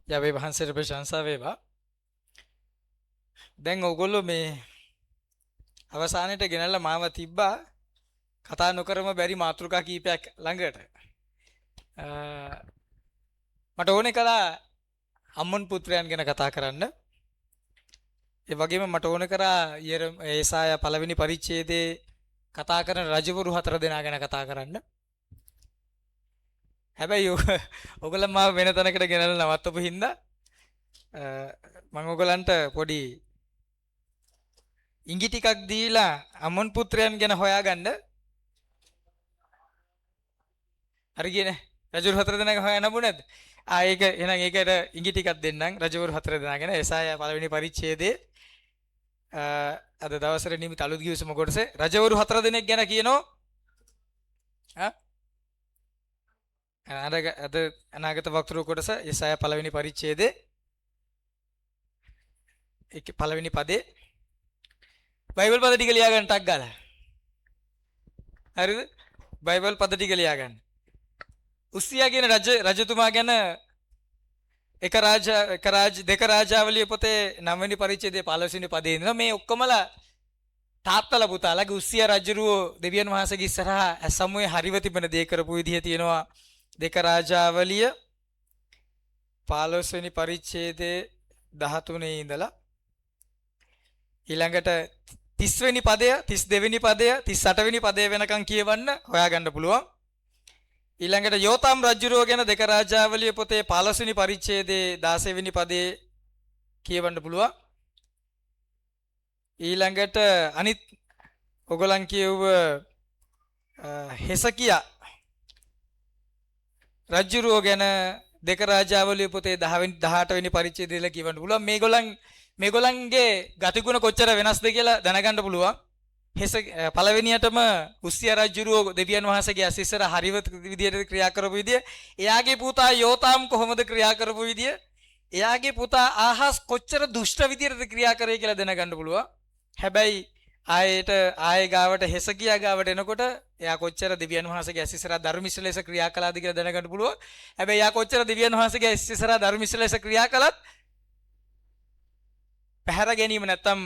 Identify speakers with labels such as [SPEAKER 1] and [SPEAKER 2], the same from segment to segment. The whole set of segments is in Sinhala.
[SPEAKER 1] යවේ වහන්සේට ප්‍රශංසා වේවා. දැන් ඕගොල්ලෝ මේ අවසානයේට ගෙනල්ලා මාව තිබ්බා කතා නොකරම බැරි මාතෘකා කීපයක් ළඟට. අ, මට ඕනේ කළා අම්මන් පුත්‍රයන් ගැන කතා කරන්න. ඒ වගේම මට ඕනේ කරා ඒසායා පළවෙනි පරිච්ඡේදයේ කතා කරන රජවරු 4 දෙනා ගැන කතා කරන්න. හැබැයි ඔයගොල්ලෝ මාව වෙන තැනකට ගෙනල්ලා නවත්තපු හින්දා මම ඔයගලන්ට පොඩි ඉඟි ටිකක් දීලා අමොන් පුත්‍රයන් ගැන හොයාගන්න. හරි කියන්නේ රජවරු 4 දෙනා ගැන හොයන්න නැද්ද? ඒක එහෙනම් ඒකට ඉඟි ටිකක් දෙන්නම් රජවරු 4 දෙනා ගැන. ඒසායා පළවෙනි පරිච්ඡේදයේ අද දවසේ නිමිත අලුත් ගිවිසුම කොටසේ රජවරු 4 දෙනෙක් ගැන කියනෝ. අද අනාගත වක්තෘ කොටස ඒසායා පළවෙනි පරිච්ඡේදයේ ඒක පළවෙනි පදේ බයිබල් පද ටික ලියා ගන්න ටක් ගාලා. හරිද? බයිබල් පද ටික ලියා ගන්න. උස්සියා කියන රජතුමා ගැන දෙක රාජාවලිය පොතේ 9 වෙනි පරිච්ඡේදයේ 15 වෙනි පදේ ඉඳලා මේ ඔක්කොමලා තාත්තලා පුතාලාගේ උස්සියා රජුරෝ දෙවියන් වහන්සේගේ ඉස්සරහා සමුවේ හරිව තිබෙන දේ කරපු විදිහ තියෙනවා. දෙක රාජාවලිය 15 වෙනි පරිච්ඡේදයේ 13 ඉඳලා ඊළඟට 30 වෙනි පදය 32 වෙනි පදය 38 වෙනි පදය වෙනකන් කියවන්න හොයාගන්න පුළුවන්. ඊළඟට යෝතාම් රජුරෝ ගැන දෙක රාජාවලිය පොතේ 15 වෙනි පරිච්ඡේදයේ 16 වෙනි පදේ කියවන්න පුළුවන්. ඊළඟට අනිත් ඔයගලන් කියව හෙසකියා රජුරෝ ගැන දෙක රාජාවලිය පොතේ 10 වෙනි 18 වෙනි පරිච්ඡේදයේලා කියවන්න පුළුවන්. මේගොල්ලන්ගේ ගතිගුණ කොච්චර වෙනස්ද කියලා දැනගන්න පුළුවන්. පළවෙනියටම උස්සියා රජුරෝ දෙවියන් වහන්සේගේ අසිස්සර හරිව විදියට ක්‍රියා කරපු විදිය, එයාගේ පුතා යෝතාම් කොහොමද ක්‍රියා කරපු විදිය, එයාගේ පුතා ආහස් කොච්චර දුෂ්ට විදියටද ක්‍රියා කරේ කියලා දැනගන්න පුළුවන්. හැබැයි ආයේ ගාවට හෙසකියා ගාවට එනකොට එයා කොච්චර දෙවියන් වහන්සේගේ අසිස්සර ධර්මිෂ්ඨ ලෙස ක්‍රියා කළාද කියලා දැනගන්න පුළුවන්. හැබැයි එයා කොච්චර දෙවියන් වහන්සේගේ අසිස්සර ධර්මිෂ්ඨ ලෙස ක්‍රියා කළත් පැහැර ගැනීම නැත්තම්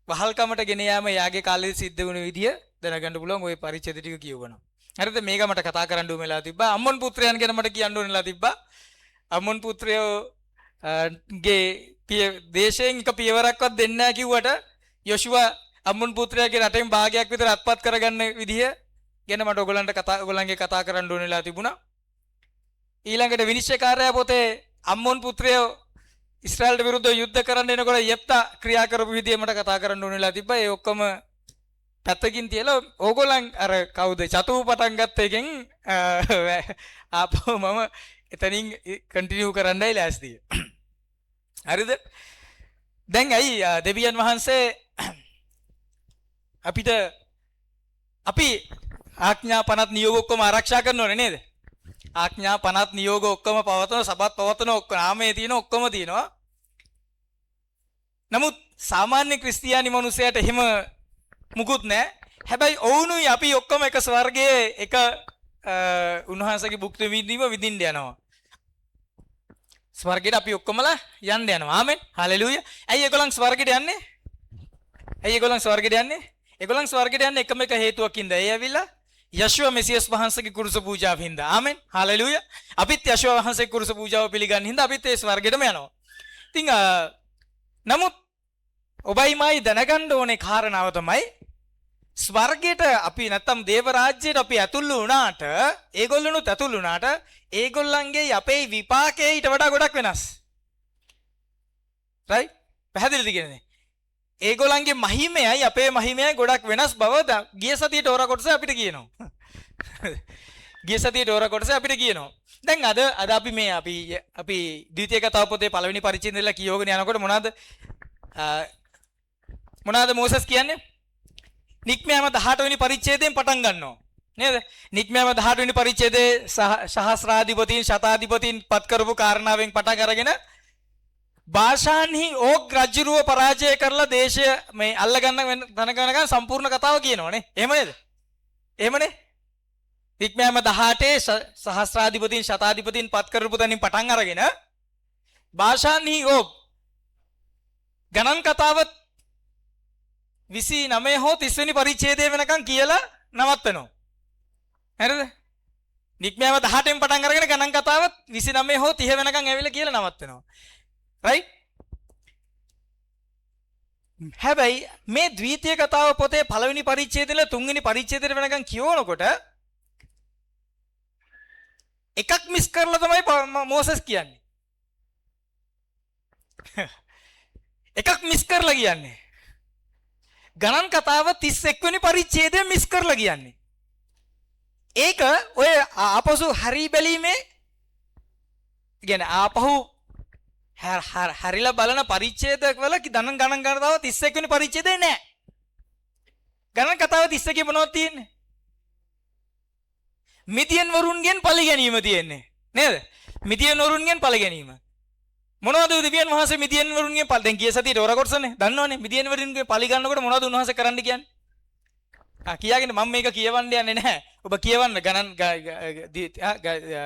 [SPEAKER 1] වහල්කමට ගෙන යාම යාගේ කාලේ සිද්ධ වුණ විදිය දැනගන්න පුළුවන් ওই පරිච්ඡේද ටික කියවනවා. හරිද? මේක මට කතා කරන්න ඕන වෙලා තිබ්බා. අම්මොන් පුත්‍රයන් ගැන මට කියන්න ඕන වෙලා තිබ්බා. අම්මොන් පුත්‍රයෝ ගේ දේශයෙන් එක පියවරක්වත් දෙන්නේ නැහැ කිව්වට යොෂුවා අම්මොන් පුත්‍රයාගේ රටෙන් භාගයක් විතර අත්පත් කරගන්න විදිය ගැන මට ඔයගලන්ගේ කතා කරන්න ඕන වෙලා තිබුණා. ඊළඟට විනිශ්චයකාරයා පොතේ අම්මොන් පුත්‍රයෝ ඉස්රායල්ට විරුද්ධව යුද්ධ කරන්න එනකොට යෙප්තා ක්‍රියා කරපු විදිය මට කතා කරන්න ඕන වෙලා තිබ්බා. ඒ ඔක්කොම පැත්තකින් තියලා ඕගොල්ලන් අර කවුද චතුව පටන් ගත්ත එකෙන් ආපහු මම එතනින් කන්ටිනියු කරන්නයි ලෑස්තියි. හරිද? දැන් ඇයි දෙවියන් වහන්සේ අපි ආඥා පනත් නියෝග ඔක්කොම ආරක්ෂා කරන්න ඕනේ නේද? ආඥා පනත් නියෝග ඔක්කොම පවතන, සබත් පවතන ඔක්කොම නාමයේ තියෙන ඔක්කොම තියෙනවා. නමුත් සාමාන්‍ය ක්‍රිස්තියානි මිනිසයාට එහෙම මුකුත් නැහැ. හැබැයි ඔවුනුයි අපි ඔක්කොම එක ස්වර්ගයේ එක උන්වහන්සේගේ භුක්ති විඳීම විඳින්න යනවා. ස්වර්ගයට අපි ඔක්කොමලා යන්න යනවා. ආමෙන්. හලෙලූයා. ඇයි ඒගොල්ලන් ස්වර්ගයට යන්නේ? ඒගොල්ලන් ස්වර්ගයට යන්නේ එකම එක හේතුවකින්ද. ඒ ඇවිල්ලා යශුව මෙසියස් වහන්සේගේ කුරුස පූජාව හින්දා. ආමෙන්. හලෙලූයා. අපිත් යශුව වහන්සේගේ කුරුස පූජාව පිළිගන්න හින්දා අපිත් ඒ ස්වර්ගෙටම යනවා. ඉතින් නමුත් ඔබයි මයි දැනගන්න ඕනේ කාරණාව තමයි ස්වර්ගයට අපි නැත්තම් දේව රාජ්‍යයට අපි ඇතුළු වුණාට, ඒගොල්ලොනුත් ඇතුළු වුණාට ඒගොල්ලන්ගේ අපේ විපාකේ ඊට වඩා ගොඩක් වෙනස්. රයිට්? පැහැදිලිද කියන්නේ? ඒගොල්ලන්ගේ මහිමයයි අපේ මහිමයයි ගොඩක් වෙනස් බව ගිය සතියේ තෝරා කොටස අපිට කියනවා. ගිය සතියේ තෝරා කොටස අපිට කියනවා. දැන් අද අපි ද්විතීය කතාව පොතේ පළවෙනි පරිච්ඡේදය ඉඳලා කියවගෙන යනකොට මොනවාද මෝසස් කියන්නේ? නික්මයම 18 වෙනි පරිච්ඡේදයෙන් පටන් ගන්නවා. නේද? නික්මයම 18 වෙනි පරිච්ඡේදයේ සහස්‍රාධිපතීන් ශතාධිපතීන් පත් කරපු කාරණාවෙන් පටන් අරගෙන භාෂාන්හි ඕග් රජුරුව පරාජය කරලා දේශය මේ අල්ලගන්න තනකනකන් සම්පූර්ණ කතාව කියනවනේ. එහෙම නේද? එහෙමනේ. නික්මයම 18 සහස්‍රාධිපතීන් ශතාධිපතීන් පත් කරපු තැනින් පටන් අරගෙන භාෂාන්හි ඕබ් ගණන් කතාව 29 හෝ 30 වෙනි පරිච්ඡේදය වෙනකන් කියලා නවත්තනවා. හරිද? නික්මයාම 18න් පටන් අරගෙන ගණන් කතාව 29 හෝ 30 වෙනකන් ඇවිල්ලා කියලා නවත්තනවා. right? හැබැයි මේ ද්විතීය කතාව පොතේ පළවෙනි පරිච්ඡේදෙල තුන්වෙනි පරිච්ඡේදෙට වෙනකන් කියවනකොට එකක් මිස් කරලා තමයි මෝසස් කියන්නේ. එකක් මිස් කරලා කියන්නේ. ගණන් කතාව 31 වෙනි පරිච්ඡේදය මිස් කරලා කියන්නේ. ඒක ඔය ආපසු හරි බැලීමේ කියන්නේ ආපහු හරිලා බලන පරිච්ඡේදවල ගණන් කතාව 31 වෙනි පරිච්ඡේදේ නෑ. ගණන් කතාව 31 මොනවද තියෙන්නේ? මිදියන් වරුන්ගෙන් පලි ගැනීම තියෙන්නේ. නේද? මිදියන් වරුන්ගෙන් පලි ගැනීම. මොනවද දෙවියන් වහන්සේ මිදියන් වරුන්ගෙන් පලි දැන් ගිය සතියේ තෝරා කොටසනේ. දන්නවනේ මිදියන් වරුන්ගෙන් පලි ගන්නකොට මොනවද උන්වහන්සේ කරන්න කියන්නේ? කියාගෙන මම මේක කියවන්න යන්නේ නැහැ. ඔබ කියවන්න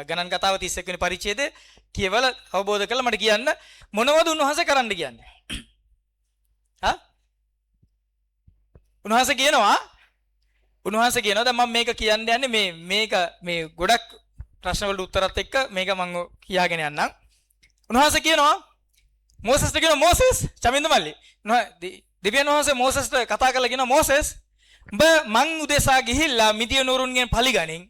[SPEAKER 1] ගණන් කතාව 31 වෙනි පරිච්ඡේදය කියවල අවබෝධ කරලා මට කියන්න මොනවද උන්වහන්සේ කරන්න කියන්නේ? උන්වහන්සේ කියනවා දැන් මම මේක කියන්න යන්නේ මේ ගොඩක් ප්‍රශ්න වලට උත්තරත් එක්ක මේක මම කියාගෙන යන්නම්. උන්වහන්සේ කියනවා මෝසස්ට කියනවා මෝසස් චමින්ද මල්ලි දෙවියන් වහන්සේ මෝසස්ට කතා කරලා කියනවා මෝසස් උඹ මං උදෙසා ගිහිල්ලා මිදියන් වරුන්ගෙන් පලි ගනින්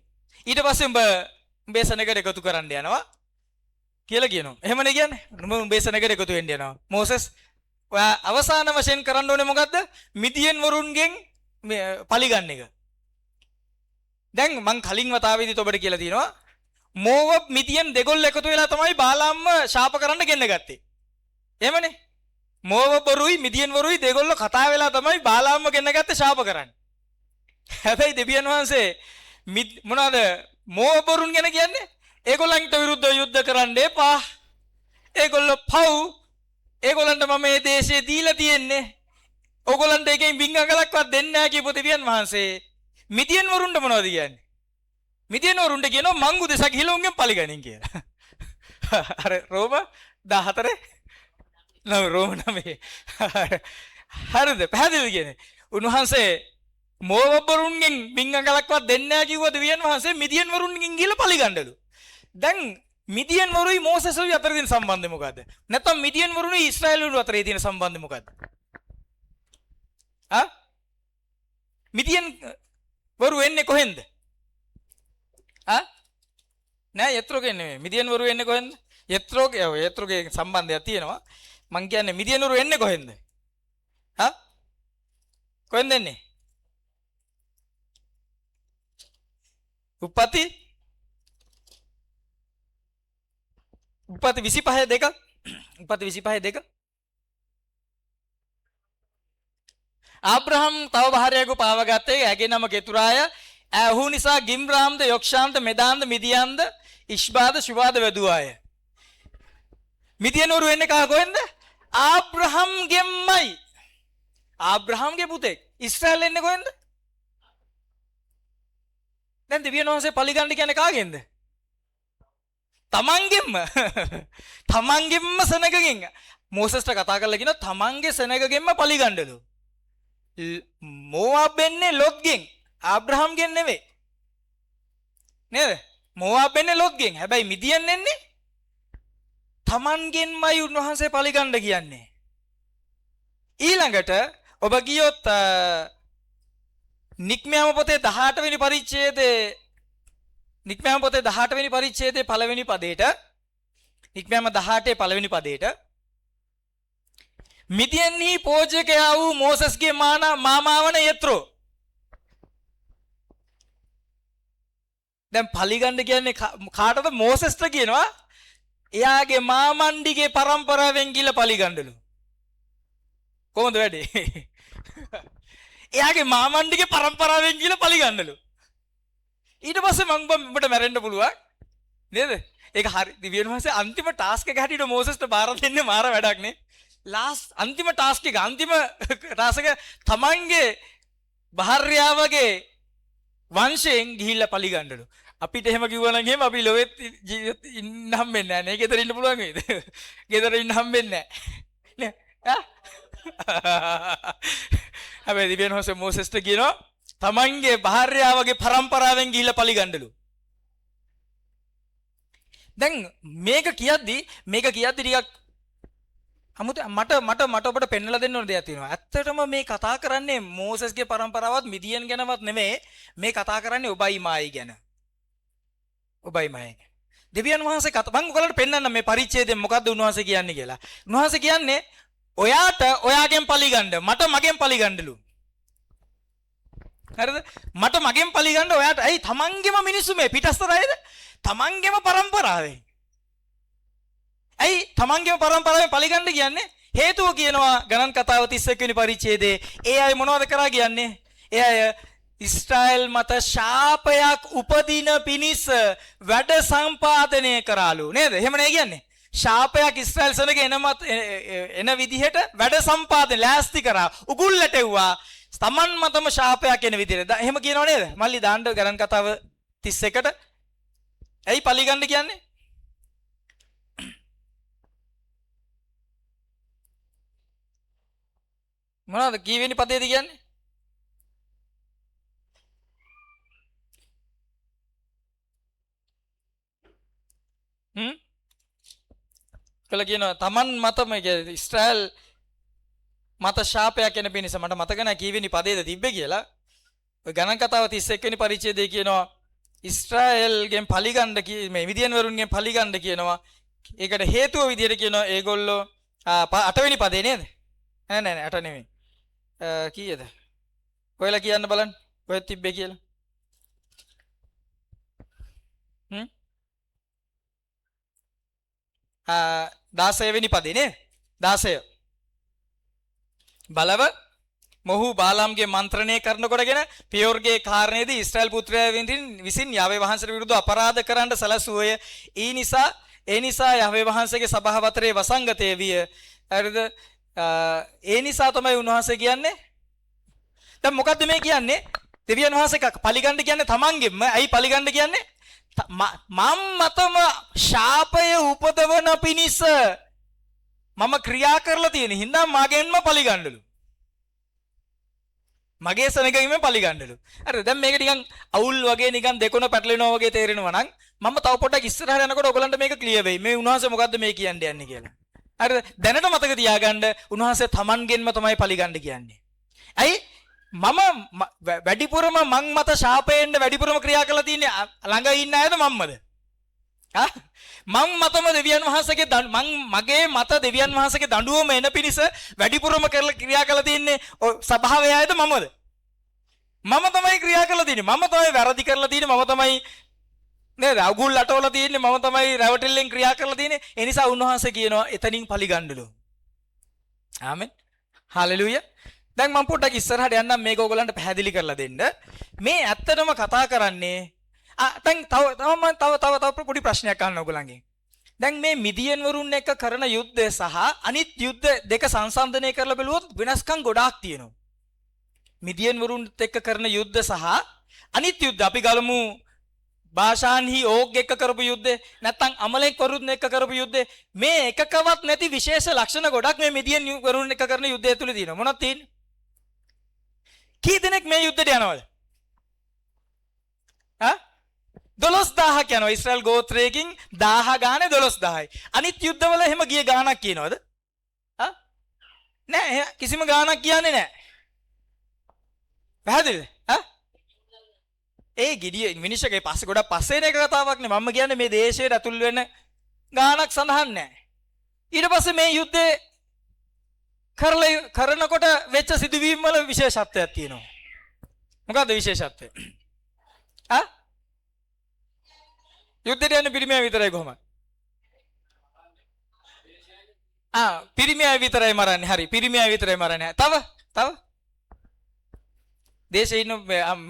[SPEAKER 1] ඊට පස්සේ උඹේ සෙනගට එකතු කරන්න යනවා කියලා කියනවා. එහෙමනේ කියන්නේ. උඹේ සෙනගට එකතු වෙන්න යනවා. මෝසස් ඔයා අවසාන වශයෙන් කරන්න ඕනේ මොකද්ද? මිදියන් වරුන්ගෙන් පලි ගන්න එක. දැන් මං කලින් වතාවේදීත් ඔබට කියලා තියෙනවා මෝවබ් මිදියන් දෙගොල්ල එකතු වෙලා තමයි බාලාම්ම ශාප කරන්න ගෙන්න ගත්තේ. එහෙමනේ. මෝවබ් වරුයි මිදියන් වරුයි දෙගොල්ල කතා වෙලා තමයි බාලාම්ම ගෙන්න ගත්තේ ශාප කරන්න. හැබැයි දෙවියන් වහන්සේ මොනවාද මෝවබ් වරුන් ගැන කියන්නේ? ඒගොල්ලන්ට විරුද්ධව යුද්ධ කරන්න එපා. ඒගොල්ලෝ පව්. ඒගොල්ලන්ට මම මේ දේශේ දීලා තියෙන්නේ. ඕගොල්ලන්ට එකෙන් බින්ගඟලක්වත් දෙන්නේ නැහැ කියපු දෙවියන් වහන්සේ මිදියන් වරුන්ට මොනවද කියන්නේ? මිදියන් වරුන්ට කියනවා මං උදෙසා ගිහලා උන්ගෙන් පලි ගනින් කියලා. අර රෝම 14 නම රෝම 9. හරිද? පැහැදිලිද කියන්නේ? උන්වහන්සේ මෝවබ් වරුන්ගෙන් බින්ගඟලක්වත් දෙන්නේ නැහැ කිව්ව දෙවියන් වහන්සේ මිදියන් වරුන්ගෙන් ගිහලා පලි ගන්නලු. දැන් මිදියන් වරුයි මෝසෙස්යි අතර තියෙන සම්බන්ධය මොකද්ද? නැත්නම් මිදියන් වරුයි ඊශ්‍රායලුයි අතර තියෙන සම්බන්ධය මොකද්ද? මිදියන් වරු එන්නේ කොහෙන්ද? නෑ යත්‍රෝගෙන් නෙමෙයි. මිදියන් වරු එන්නේ කොහෙන්ද? යත්‍රෝගේ සම්බන්ධයක් තියෙනවා. මං කියන්නේ මිදියන් වරු එන්නේ කොහෙන්ද? කොහෙන්ද එන්නේ? උප්පත්ති 25:2 උප්පත්ති 25:2 ආබ්‍රහම් තව භාර්යාවක පාවගත්තේ ඇගේ නම කෙතුරාය. ඇහු නිසා ගිම්රාම්ද යොක්ෂාන්ත මෙදාන්ද මිදියන්ද ඉෂ්බාද ශුවාද වැදුවාය. මිදියන් වරු එන්නේ කොහෙන්ද? ආබ්‍රහම්ගෙම්මයි. ආබ්‍රහම්ගේ පුතෙක්. ඉස්රායල් එන්නේ කොහෙන්ද? දැන් දෙවියන් වහන්සේ පලි ගන්න කියන්නේ කාගෙන්ද? තමන්ගෙන්ම. තමන්ගෙන්ම සෙනගගෙන්. මෝසස්ට කතා කරලා කියනවා තමන්ගේ සෙනගගෙන්ම පලි ගන්නලු. මෝවාබ් එන්නේ ලොත්ගෙන්. ආබ්‍රහම්ගෙන් නෙවෙයි. නේද? මෝවාබ් එන්නේ ලොත්ගෙන්. හැබැයි මිදියන් එන්නේ තමන්ගෙන්මයි උන්වහන්සේ පලි ගන්න කියන්නේ. ඊළඟට ඔබ ගියොත් නික්මයාම පොතේ 18 වෙනි පරිච්ඡේදයේ නික්මයාම පොතේ 18 වෙනි පරිච්ඡේදයේ පළවෙනි පදයට නික්මයාම 18 පළවෙනි පදයට මිදියන්හි පෝජකයා වූ මෝසස්ගේ මාමාවන යත්‍රෝ. දැන් පලිගන්න කියන්නේ කාටද? මෝසස්ට කියනවා. එයාගේ මාමණ්ඩිගේ පරම්පරාවෙන් ගිහලා පලිගන්නලු. කොහොමද වැඩේ? එයාගේ මාමණ්ඩිගේ පරම්පරාවෙන් ගිහලා පලිගන්නලු. ඊට පස්සේ මං උඹට මැරෙන්න පුළුවන් නේද? ඒක හරි. දිව්‍යන් වහන්සේ අන්තිම ටාස්ක් එක හැටියට මෝසස්ට බාර දෙන්නේ මාර වැඩක් නේ. අන්තිම ටාස්ක් එක අන්තිම ටාස්ක් එක තමන්ගේ භාර්යාවගේ වංශයෙන් ගිහිල්ලා පලි ගන්නලු. අපිට එහෙම කිව්වනම් එහෙම අපි ලොවෙත් ජීවිත ඉන්න හම්බෙන්නේ නැහැ නේ. ගෙදර ඉන්න පුළුවන් වේද? ගෙදර ඉන්න හම්බෙන්නේ නැහැ. නේ? හැබැයි දිව්‍යන් වහන්සේ මෝසෙස්ට කියනවා තමන්ගේ භාර්යාවගේ පරම්පරාවෙන් ගිහිල්ලා පලිගන්නලු. දැන් මේක කියද්දි ටිකක් අමුත මට ඔබට පෙන්වලා දෙන්න ඕන දෙයක් තියෙනවා. ඇත්තටම මේ කතා කරන්නේ මෝසෙස්ගේ පරම්පරාවත් මිදියන් ගැනවත් නෙමෙයි. මේ කතා කරන්නේ ඔබයි මායි ගැන. ඔබයි මායි. දෙවියන් වහන්සේ මම ඔයගලට පෙන්වන්නම් මේ පරිච්ඡේදයෙන් මොකද්ද උන්වහන්සේ කියන්නේ කියලා. උන්වහන්සේ කියන්නේ ඔයාට ඔයාගෙන් පලිගන්න මට මගෙන් පලිගන්නලු. හරිද? මට මගෙන් පලිගන්න ඔයාට ඇයි තමන්ගේම මිනිස්සු මේ පිටස්තර අයද? තමන්ගේම පරම්පරාවේ. ඇයි තමන්ගේම පරම්පරාවෙන් පලිගන්න කියන්නේ? හේතුව කියනවා ගණන් කතාව 31 වෙනි පරිච්ඡේදයේ. ඒ අය මොනවද කරා කියන්නේ? ඒ අය ඉස්රායෙල් මත ශාපයක් උපදින පිණිස වැඩ සම්පාදනය කරාලු. නේද? එහෙම නේ කියන්නේ. ශාපයක් ඉස්රායෙල් සනක එන විදිහට වැඩ සම්පාදනය ලෑස්ති කරා. උගුල්ලට එව්වා. තමන් මතම ශාපයක් එන විදිහට. එහෙම කියනව නේද? මල්ලි දාන්න ගණන් කතාව 31ට. ඇයි පලිගන්න කියන්නේ? මොනවද කීවෙනි පදේද කියන්නේ? කළ කියනවා තමන් මතම ඉස්රායෙල් මත ශාපයක් එන පිණිස. මට මතක නැහැ කීවෙනි පදේද තිබ්බේ කියලා. ඔය ගණන් කතාව 31 වෙනි පරිච්ඡේදයේ කියනවා ඉස්රායෙල්ගෙන් පලිගන්න මේ මිදියන් වරුන්ගෙන් පලිගන්න කියනවා. ඒකට හේතුව විදිහට කියනවා ඒගොල්ලෝ 8 වෙනි පදේ නේද? නෑ 8 නෙමෙයි. කීයද? ඔයලා කියන්න බලන්න. ඔය තිබ්බේ කියලා. 16 වෙනි පදේ නේ? 16. බලව මොහු බාලාම්ගේ මන්ත්‍රණය කරනකොටගෙන පියෝර්ගේ කාරණේදී ඉස්රායෙල් පුත්‍රයන් විසින් යාවේ වහන්සේට විරුද්ධව අපරාධ කරන්න සැලසුවය. ඒ නිසා යාවේ වහන්සේගේ සභාව අතරේ වසංගතය විය. හරිද? ඒ නිසා තමයි උන්වහන්සේ කියන්නේ. දැන් මොකද්ද මේ කියන්නේ? දෙවියන් වහන්සේ පලිගන්න කියන්නේ තමන්ගෙම. ඇයි පලිගන්න කියන්නේ? මම මතම ශාපය උපදවන පිණිස මම ක්‍රියා කරලා තියෙන හින්දා මගෙන්ම පලිගන්නලු. මගේ සෙනගීමෙන් පලිගන්නලු. හරිද? දැන් මේක නිකන් අවුල් වගේ නිකන් දෙකොන පැටලෙනවා වගේ තේරෙනවා නම් මම තව පොඩ්ඩක් ඉස්සරහට යනකොට ඔයගලන්ට මේක ක්ලියර් වෙයි. මේ උන්වහන්සේ මොකද්ද මේ කියන්නේ යන්නේ කියලා. හරිද? දැනට මතක තියාගන්න උන්වහන්සේ තමන්ගෙන්ම තමයි පලිගන්න කියන්නේ. ඇයි? මම වැඩිපුරම මං මත ශාපයෙන්ද වැඩිපුරම ක්‍රියා කරලා තින්නේ ළඟ ඉන්න අයද මම්මද? මං මතම දෙවියන් වහන්සේගේ මගේ මත දෙවියන් වහන්සේගේ දඬුවම එන පිණිස වැඩිපුරම ක්‍රියා කරලා තින්නේ සභාවේ අයද මමද? මම තමයි ක්‍රියා කරලා තින්නේ. මම තමයි වැරදි කරලා තින්නේ. මම තමයි නේද? අගුල් අටවලා තින්නේ. මම තමයි රැවටිල්ලෙන් ක්‍රියා කරලා තින්නේ. ඒ නිසා උන්වහන්සේ කියනවා එතනින් පලිගන්නලු. ආමෙන්. හලෙලූයා. දැන් මම පොඩ්ඩක් ඉස්සරහට යන්නම් මේක ඔයගලන්ට පැහැදිලි කරලා දෙන්න. මේ ඇත්තටම කතා කරන්නේ දැන් තව පොඩි ප්‍රශ්නයක් අහන්න ඔයගලන්ගෙන්. දැන් මේ මිදියන් වරුන් එක්ක කරන යුද්ධය සහ අනිත් යුද්ධ දෙක සංසන්දනය කරලා බලුවොත් වෙනස්කම් ගොඩාක් තියෙනවා. මිදියන් වරුන් එක්ක කරන යුද්ධ සහ අනිත් යුද්ධ අපි ගලමු භාෂාන්හි ඕග් එක්ක කරපු යුද්ධේ නැත්නම් අමලෙක් වරුන් එක්ක කරපු යුද්ධේ මේ එකකවත් නැති විශේෂ ලක්ෂණ ගොඩක් මේ මිදියන් වරුන් එක්ක කරන යුද්ධය තුල තියෙනවා. මොනවද තියෙන්නේ? කී දෙනෙක් මේ යුද්ධයට යනවද? 12000ක් යනවා. ඉස්රායල් ගෝත්‍රයකින් 1000 ගානේ 12000යි. අනිත් යුද්ධවල එහෙම ගිය ගාණක් කියනවද? නෑ කිසිම ගාණක් කියන්නේ නෑ. පැහැදිලිද? ඒ ගිඩිය මිනිස්සුගේ පස්සේ ගොඩක් පස්සේ එන එක කතාවක් නේ. මම කියන්නේ මේ දේශයට ඇතුල් වෙන ගාණක් සඳහන් නෑ. ඊට පස්සේ මේ යුද්ධේ කරනකොට වෙච්ච සිදුවීම් වල විශේෂත්වයක් තියෙනවා. මොකද්ද විශේෂත්වය? යුද්ධයට යන පිරිමියා විතරයි කොහොමද? පිරිමියා විතරයි මරන්නේ. හරි. පිරිමියා විතරයි මරන්නේ. තව දේශේ ඉන්න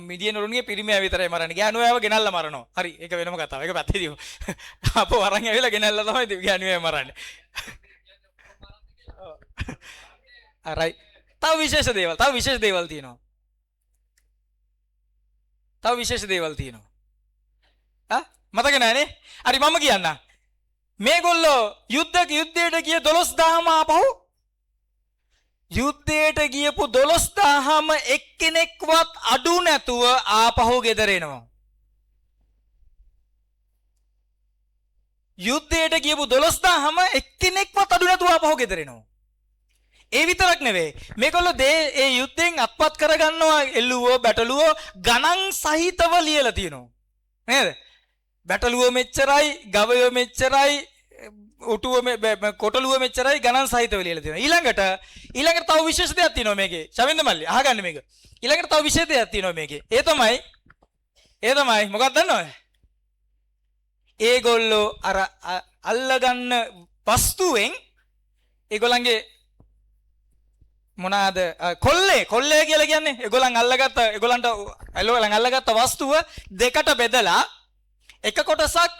[SPEAKER 1] මිදියන් වරුන්ගේ පිරිමියා විතරයි මරන්නේ. ගෑනුවව ගෙනල්ලා මරනවා. හරි. ඒක වෙනම කතාවක්. ඒක පැත්තේ දියමු. අපෝ වරන් ඇවිල්ලා ගෙනල්ලා තමයි ගෑනුවව මරන්නේ. right. තව විශේෂ දේවල් තියෙනවා. මතක නැනේ. හරි මම කියන්න. මේගොල්ලෝ යුද්ධයට ගිය 12000ම ආපහු යුද්ධයට ගියපු 12000ම එක්කෙනෙක්වත් අඩු නැතුව ආපහු ගෙදර එනවා. යුද්ධයට ගියපු 12000ම එක්කෙනෙක්වත් අඩු නැතුව ආපහු ගෙදර එනවා. ඒ විතරක් නෙවෙයි. මේගොල්ලෝ ඒ යුද්ධෙන් අත්පත් කරගන්නවා එල්ලුවෝ බැටළුවෝ ගණන් සහිතව ලියලා තියෙනවා. නේද? බැටළුවෝ මෙච්චරයි, ගවයෝ මෙච්චරයි, උටුව කොටලුව මෙච්චරයි ගණන් සහිතව ලියලා තියෙනවා. ඊළඟට තව විශේෂ දෙයක් තියෙනවා මේකේ. ශවින්ද මල්ලි අහගන්න මේක. ඊළඟට තව විශේෂ දෙයක් තියෙනවා මේකේ. ඒ තමයි මොකක්ද දන්නවද? ඒගොල්ලෝ අර අල්ලගන්න වස්තුවෙන් ඒගොල්ලන්ගේ මොනවාද කොල්ලේ කියලා කියන්නේ ඒගොල්ලන් අල්ලගත්ත වස්තුව දෙකට බෙදලා එක කොටසක්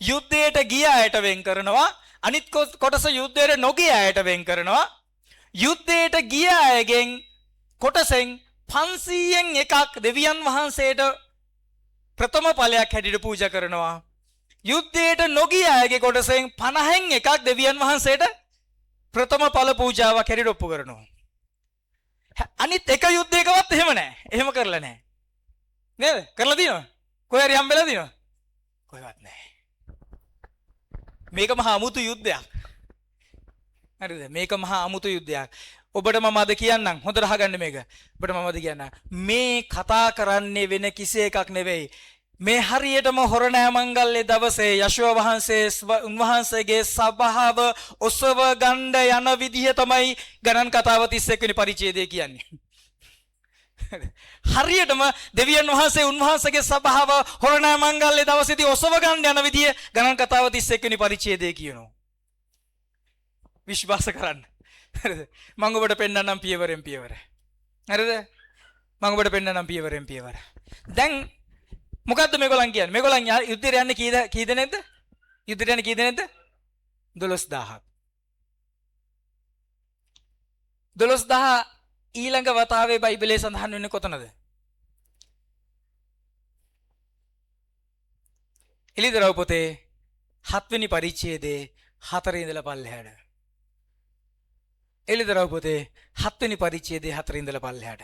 [SPEAKER 1] යුද්ධයට ගිය අයට වෙන් කරනවා, අනිත් කොටස යුද්ධයට නොගිය අයට වෙන් කරනවා. යුද්ධයට ගිය අයගෙන් කොටසෙන් 500න් එකක් දෙවියන් වහන්සේට ප්‍රථම ඵලයක් හැටියට පූජා කරනවා. යුද්ධයට නොගිය අයගේ කොටසෙන් 50න් එකක් දෙවියන් වහන්සේට ප්‍රථම ඵල පූජාවක් හැටියට ඔප්පු කරනවා. අනිත් එක යුද්ධයකවත් එහෙම නැහැ. එහෙම කරලා නැහැ. නේද? කරලා තියෙනවද? කොහේ හරි හම්බෙලා තියෙනවද? කොහෙවත් නැහැ. මේක මහා අමුතු යුද්ධයක්. හරිද? මේක මහා අමුතු යුද්ධයක්. ඔබට මම අද කියන්නම්. හොඳට අහගන්න මේක. ඔබට මම අද කියන්නම්. මේ කතා කරන්නේ වෙන කිසි එකක් නෙවෙයි. මේ හරියටම හොරණෑ මංගල්‍ය දවසේ යශෝව වහන්සේ උන්වහන්සේගේ සභාව ඔසව ගන්න යන විදිහ තමයි ගණන් කතාව 31 වෙනි පරිච්ඡේදය කියන්නේ. හරියටම දෙවියන් වහන්සේ උන්වහන්සේගේ සභාව හොරණෑ මංගල්‍ය දවසේදී ඔසව ගන්න යන විදිය ගණන් කතාව 31 වෙනි පරිච්ඡේදයේ කියනවා. විශ්වාස කරන්න. හරිද? මම ඔබට පෙන්නන්නම් පියවරෙන් පියවර. හරිද? මම ඔබට පෙන්නන්නම් පියවරෙන් පියවර. දැන් මොකද්ද මේගොල්ලන් කියන්නේ? මේගොල්ලන් යුද්ධයට යන්නේ කී දෙනෙක්ද? යුද්ධයට යන්නේ කී දෙනෙක්ද? 12000ක්. 12000 ඊළඟ වතාවේ බයිබලයේ සඳහන් වෙන්නේ කොතනද? එළිදරව් පොතේ 7 වෙනි පරිච්ඡේදයේ 4 ඉඳලා පල්ලෙහාට. එළිදරව් පොතේ 7 වෙනි පරිච්ඡේදයේ 4 ඉඳලා පල්ලෙහාට.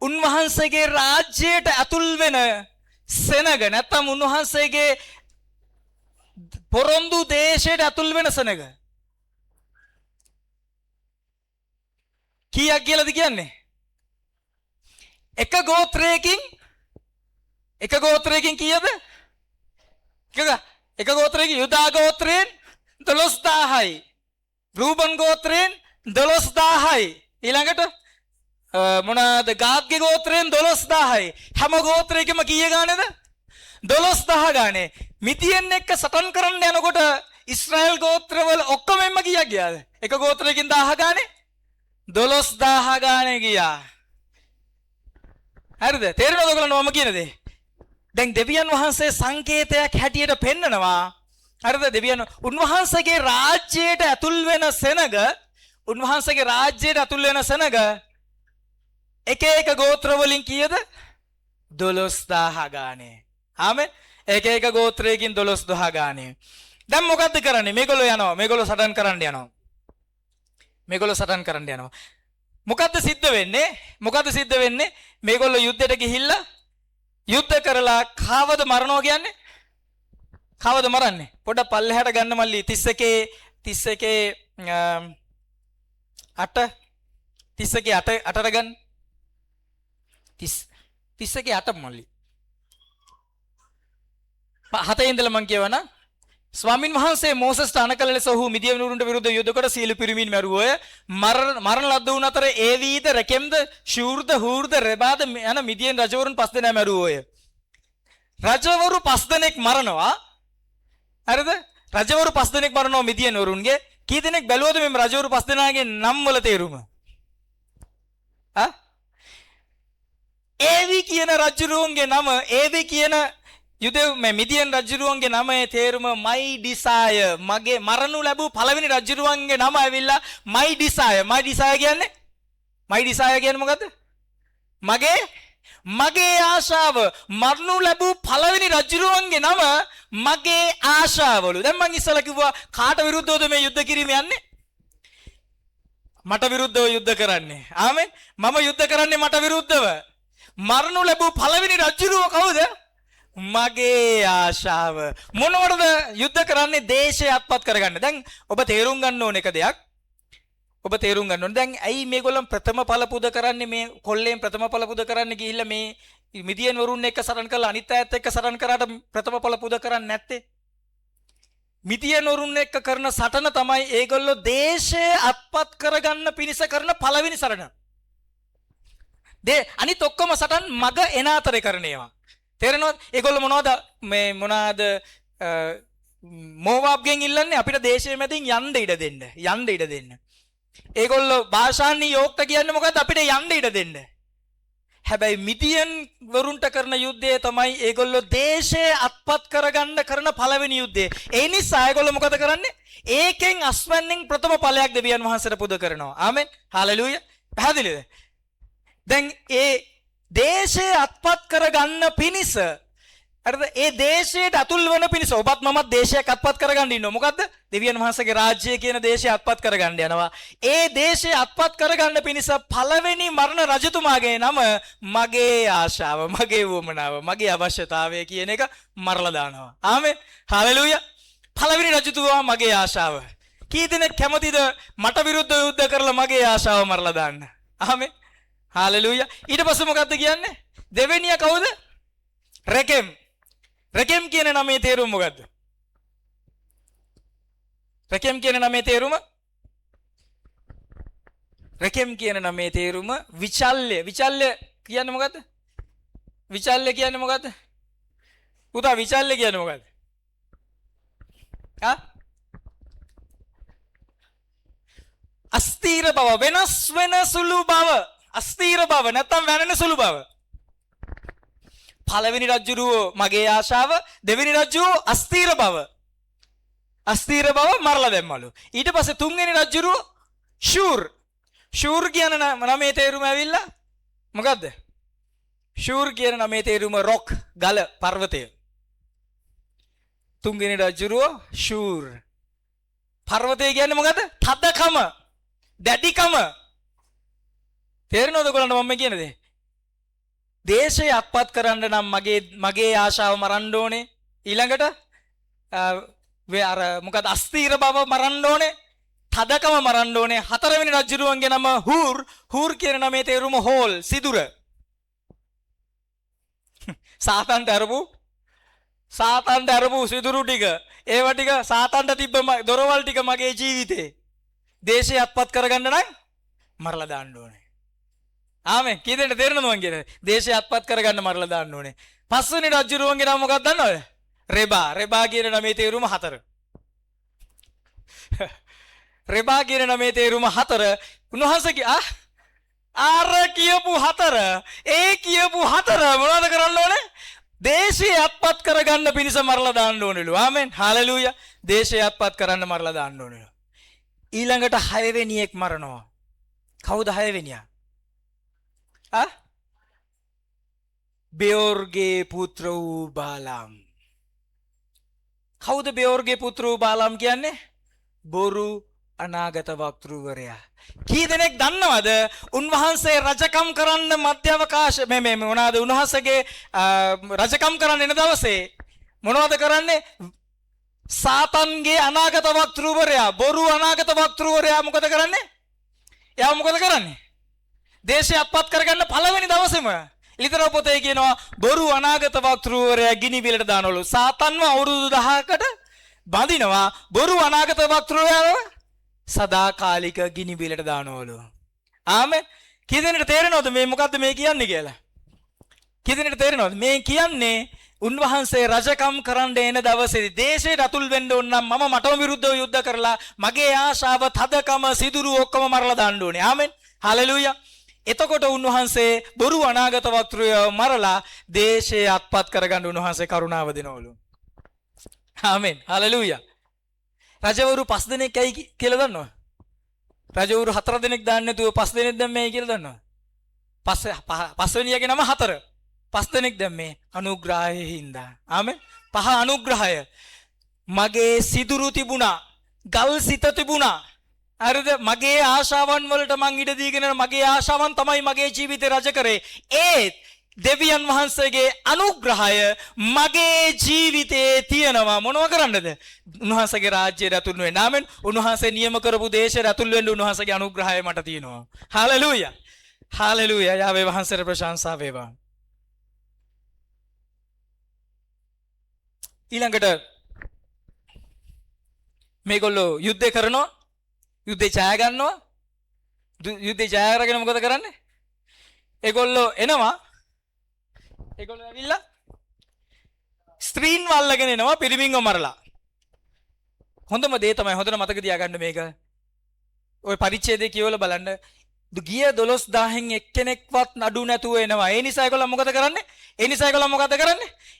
[SPEAKER 1] උන්වහන්සේගේ රාජ්‍යයට ඇතුල් වෙන සෙනග නැත්නම් උන්වහන්සේගේ පොරොන්දු දේශයට ඇතුල් වෙන සෙනග කීයක් කියලාද කියන්නේ? එක ගෝත්‍රයකින් කීයද? එක ගෝත්‍රයකින් යුදා ගෝත්‍රයෙන් 12000යි. රූබන් ගෝත්‍රයෙන් 12000යි. ඊළඟට මොනවාද? ගාද්ගේ ගෝත්‍රයෙන් 12000යි. හැම ගෝත්‍රයකම කීය ගානේද? 12000 ගානේ. මිදියන් එක්ක සටන් කරන්න යනකොට ඉස්රායල් ගෝත්‍රවල ඔක්කොමෙන්ම කීයක් ගියාද? එක ගෝත්‍රයකින් 1000 ගානේ 12000 ගානේ ගියා. හරිද? තේරෙනවද ඔයගොල්ලෝ මම කියන දේ? දැන් දෙවියන් වහන්සේ සංකේතයක් හැටියට පෙන්නනවා. හරිද? දෙවියන් උන්වහන්සේගේ රාජ්‍යයට ඇතුල් වෙන සෙනග, උන්වහන්සේගේ රාජ්‍යයට ඇතුල් වෙන සෙනග එක ගෝත්‍ර වලින් කීයද? 12000 ගානේ. ආමෙන්. එක ගෝත්‍රයකින් 12000 ගානේ. දැන් මොකද්ද කරන්නේ? මේගොල්ලෝ යනවා. මේගොල්ලෝ සටන් කරන්න යනවා. මොකද්ද සිද්ධ වෙන්නේ? මේගොල්ලෝ යුද්ධයට ගිහිල්ලා යුද්ධ කරලා කාවද මරනවා කියන්නේ? කාවද මරන්නේ? පොඩ්ඩක් පල්ලෙහාට ගන්න මල්ලි 31 8ට ගන්න. 31 8 මල්ලි. 7 ඉඳලා මං කියවනම් ස්වාමින් වහන්සේ මෝසස්ට අනකල ලෙස ඔහු මිදියනුරුන්ට විරුද්ධ යුද්ධ කොට සීල පිරිමින් මැරුවෝය. මරණ ලද්ද වුණ අතර ඒවීද රකෙම්ද ශූර්ද හූර්ද රෙබාද යන මිදියන් රජවරුන් 5 දෙනා මැරුවෝය. රජවරු 5 දෙනෙක් මරනවා. හරිද? රජවරු 5 දෙනෙක් මරනවා මිදියනුරුන්ගේ. කී දෙනෙක් බැලුවද මේ රජවරු 5 දෙනාගේ නම් වල තේරුම? ඒවි කියන රජුරුවන්ගේ නම, ඒවි කියන යුදෙව් මේ මිදියන් රජුරුවන්ගේ නමේ තේරුම මයි ඩිසාය. මගේ මරණු ලැබූ පළවෙනි රජුරුවන්ගේ නම ඇවිල්ලා මයි ඩිසාය. මයි ඩිසාය කියන්නේ මොකද්ද? මගේ මගේ ආශාව මරණු ලැබූ පළවෙනි රජුරුවන්ගේ නම මගේ ආශාවලු. දැන් මං ඉස්සලා කිව්වා කාට විරුද්ධවද මේ යුද්ධ කිරීම යන්නේ? මට විරුද්ධව යුද්ධ කරන්නේ. ආමෙන්. මම යුද්ධ කරන්නේ මට විරුද්ධව. මරණු ලැබූ පළවෙනි රජුරුව කවුද? මගේ ආශාව. මොනවටද යුද්ධ කරන්නේ? දේශය අත්පත් කරගන්න. දැන් ඔබ තේරුම් ගන්න ඕන එක දෙයක්. ඔබ තේරුම් ගන්න ඕනේ. දැන් ඇයි මේගොල්ලන් ප්‍රථම ඵල පුද කරන්නේ? මේ කොල්ලෙන් ප්‍රථම ඵල පුද කරන්න ගිහිල්ලා මේ මිදියන් වරුන් එක්ක සටන් කරලා අනිත් අයත් එක්ක සටන් කරාට ප්‍රථම ඵල පුද කරන්නේ නැත්තේ? මිදියන් වරුන් එක්ක කරන සටන තමයි ඒගොල්ලෝ දේශය අත්පත් කරගන්න පිණිස කරන පළවෙනි සටන. අනිත් ඔක්කොම සටන් මග එන අතරේ කරන ඒවා. තේරෙනවද? ඒගොල්ලෝ මොනවාද මෝවාබ්ගෙන් ඉල්ලන්නේ අපිට දේශය මැදින් යන්න ඉඩ දෙන්න. ඒගොල්ලෝ භාෂාන්නි යෝක්ත කියන්නේ මොකද්ද? අපිට යන්න ඉඩ දෙන්න. හැබැයි මිදියන් වරුන්ට කරන යුද්ධය තමයි ඒගොල්ලෝ දේශය අත්පත් කරගන්න කරන පළවෙනි යුද්ධය. ඒ නිසා ඒගොල්ලෝ මොකද කරන්නේ? ඒකෙන් අස්වැන්නෙන් ප්‍රථම ඵලයක් දෙවියන් වහන්සේට පුද කරනවා. ආමෙන්. හාලෙලූයා. පැහැදිලිද? දැන් ඒ දේශය අත්පත් කරගන්න පිණිස හරිද? ඒ දේශයට අතුල් වෙන පිණිස ඔබත් මමත් දේශයක් අත්පත් කරගන්න ඉන්නවා. මොකද්ද? දෙවියන් වහන්සේගේ රාජ්‍යය කියන දේශය අත්පත් කරගන්න යනවා. ඒ දේශය අත්පත් කරගන්න පිණිස පළවෙනි මරණ රජතුමාගේ නම මගේ ආශාව, මගේ වුමනාව, මගේ අවශ්‍යතාවය කියන එක මරලා දානවා. ආමෙන්. හාලෙලූයා. පළවෙනි රජතුමා මගේ ආශාව. කී දෙනෙක් කැමතිද මට විරුද්ධව යුද්ධ කරලා මගේ ආශාව මරලා දාන්න? ආමෙන්. හාලෙලූයා. ඊට පස්සේ මොකද්ද කියන්නේ? දෙවෙනියා කවුද? රෙකෙම්. රෙකෙම් කියන නමේ තේරුම මොකද්ද? රෙකෙම් කියන නමේ තේරුම? රෙකෙම් කියන නමේ තේරුම විචල්්‍ය. විචල්්‍ය කියන්නේ මොකද්ද? විචල්්‍ය කියන්නේ මොකද්ද? පුතා විචල්්‍ය කියන්නේ මොකද්ද? අස්ථීර බව, වෙනස් වෙන සුළු බව. අස්ථීර බව නැත්නම් වෙනන සුළු බව. පළවෙනි රජුරුව මගේ ආශාව, දෙවෙනි රජුරුව අස්ථීර බව. අස්ථීර බව මරලා දැම්මලු. ඊට පස්සේ තුන්වෙනි රජුරුව ෂූර්. ෂූර් කියන නමේ තේරුම ඇවිල්ලා මොකද්ද? ෂූර් කියන නමේ තේරුම රොක්, ගල, පර්වතය. තුන්වෙනි රජුරුව ෂූර්. පර්වතය කියන්නේ මොකද්ද? තදකම, දැඩිකම. තේරෙනවද ඔයගොල්ලන්ට මම කියන දේ? දේශය අත්පත් කරන්න නම් මගේ ආශාව මරන්න ඕනේ. ඊළඟට අර මොකද අස්ථීර බව මරන්න ඕනේ. තදකම මරන්න ඕනේ. හතරවෙනි රජුරුවන්ගේ නම හූර්. හූර් කියන නමේ තේරුම හෝල්, සිදුර. සාතන්ට අරපු සිදුරු ටික, ඒව ටික සාතන්ට තිබ්බ දොරවල් ටික මගේ ජීවිතේ දේශය අත්පත් කරගන්න නම් මරලා දාන්න ඕනේ. ආමෙන්. කී දෙනෙක් තේරෙනවද මං කියන්නේ? දේශය අත්පත් කරගන්න මරලා දාන්න ඕනේ. පස්වෙනි රජුරුවන්ගේ නම මොකක්ද දන්නවද? රෙබා. රෙබා කියන නමේ තේරුම 4. රෙබා කියන නමේ තේරුම 4. උන්වහන්සේ අර කියපු 4, ඒ කියපු 4 මොනවද කරන්න ඕනේ? දේශය අත්පත් කරගන්න පිණිස මරලා දාන්න ඕනෙලු. ආමෙන්. හාලෙලූයා. දේශය අත්පත් කරන්න මරලා දාන්න ඕනෙලු. ඊළඟට 6 වෙනියෙක් මරනවා. කවුද 6 වෙනියා? බෙයෝර්ගේ පුත්‍ර වූ බාලාම්. කවුද බෙයෝර්ගේ පුත්‍ර වූ බාලාම් කියන්නේ? බොරු අනාගත වක්තෘවරයා. කී දෙනෙක් දන්නවද උන්වහන්සේ රජකම් කරන්න මධ්‍යවකාශ මේ මොනවාද උන්වහන්සේගේ රජකම් කරන්න එන දවසේ මොනවද කරන්නේ? සාතන්ගේ අනාගත වක්තෘවරයා, බොරු අනාගත වක්තෘවරයා මොකද කරන්නේ? එයා මොකද කරන්නේ? දේශය අත්පත් කරගන්න පළවෙනි දවසේම ලිතර පොතේ කියනවා බොරු අනාගත වක්තෘවරයා ගිනි බිලට දානවලු. සාතන්ව අවුරුදු 10කට බඳිනවා. බොරු අනාගත වක්තෘවරයාව සදාකාලික ගිනි බිලට දානවලු. ආමෙන්. කී දෙනෙක්ට තේරෙනවද මේ මොකද්ද මේ කියන්නේ කියලා? කී දෙනෙක්ට තේරෙනවද මේ කියන්නේ? උන්වහන්සේ රජකම් කරන්න එන දවසේදී දේශයට අතුල් වෙන්න ඕන නම් මම මටම විරුද්ධව යුද්ධ කරලා මගේ ආශාව, තදකම, සිදුරු ඔක්කොම මරලා දාන්න ඕනේ. ආමෙන්. හාලෙලූයා. එතකොට උන්වහන්සේ බොරු අනාගත වක්තෘවයව මරලා දේශය අත්පත් කරගන්න උන්වහන්සේ කරුණාව දෙනවලු. ආමෙන්. හාලෙලූයා. රජවරු 5 දෙනෙක් ඇයි කියලා දන්නවද? රජවරු 4 දෙනෙක් දාන්න නැතුව 5 දෙනෙක් දැම්මයි කියලා දන්නවද? පස්වෙනියගේ නම 4. 5 දෙනෙක් දැම්මේ අනුග්‍රහයේ හින්දා. ආමෙන්. 5 අනුග්‍රහය. මගේ සිදුරු තිබුණා. ගල් සිත තිබුණා. හරිද? මගේ ආශාවන් වලට මං ඉඩ දීගෙන මගේ ආශාවන් තමයි මගේ ජීවිතේ රජ කරේ. ඒත් දෙවියන් වහන්සේගේ අනුග්‍රහය මගේ ජීවිතේ තියෙනවා. මොනව කරන්නද? උන්වහන්සේගේ රාජ්‍යයට ඇතුළු වෙන්න. ආමෙන්. උන්වහන්සේ නියම කරපු දේශයට ඇතුළු වෙන්න උන්වහන්සේගේ අනුග්‍රහය මට තියෙනවා. හාලෙලූයා. හාලෙලූයා. යාවේ වහන්සේට ප්‍රශංසා වේවා. ඊළඟට මේගොල්ලෝ යුද්ධ කරනවා. යුද්ධේ ජය ගන්නවා. යුද්ධේ ජය අරගෙන මොකද කරන්නේ? ඒගොල්ලෝ එනවා. ඒගොල්ලෝ ඇවිල්ලා ස්ත්‍රීන් වල්ලගෙන එනවා පිරිමින්ව මරලා. හොඳම දේ තමයි හොඳට මතක තියාගන්න මේක. ওই පරිච්ඡේදය කියවලා බලන්න. ගිය 12000න් එක්කෙනෙක්වත් නඩු නැතුව එනවා. ඒ නිසා ඒගොල්ලෝ මොකද කරන්නේ?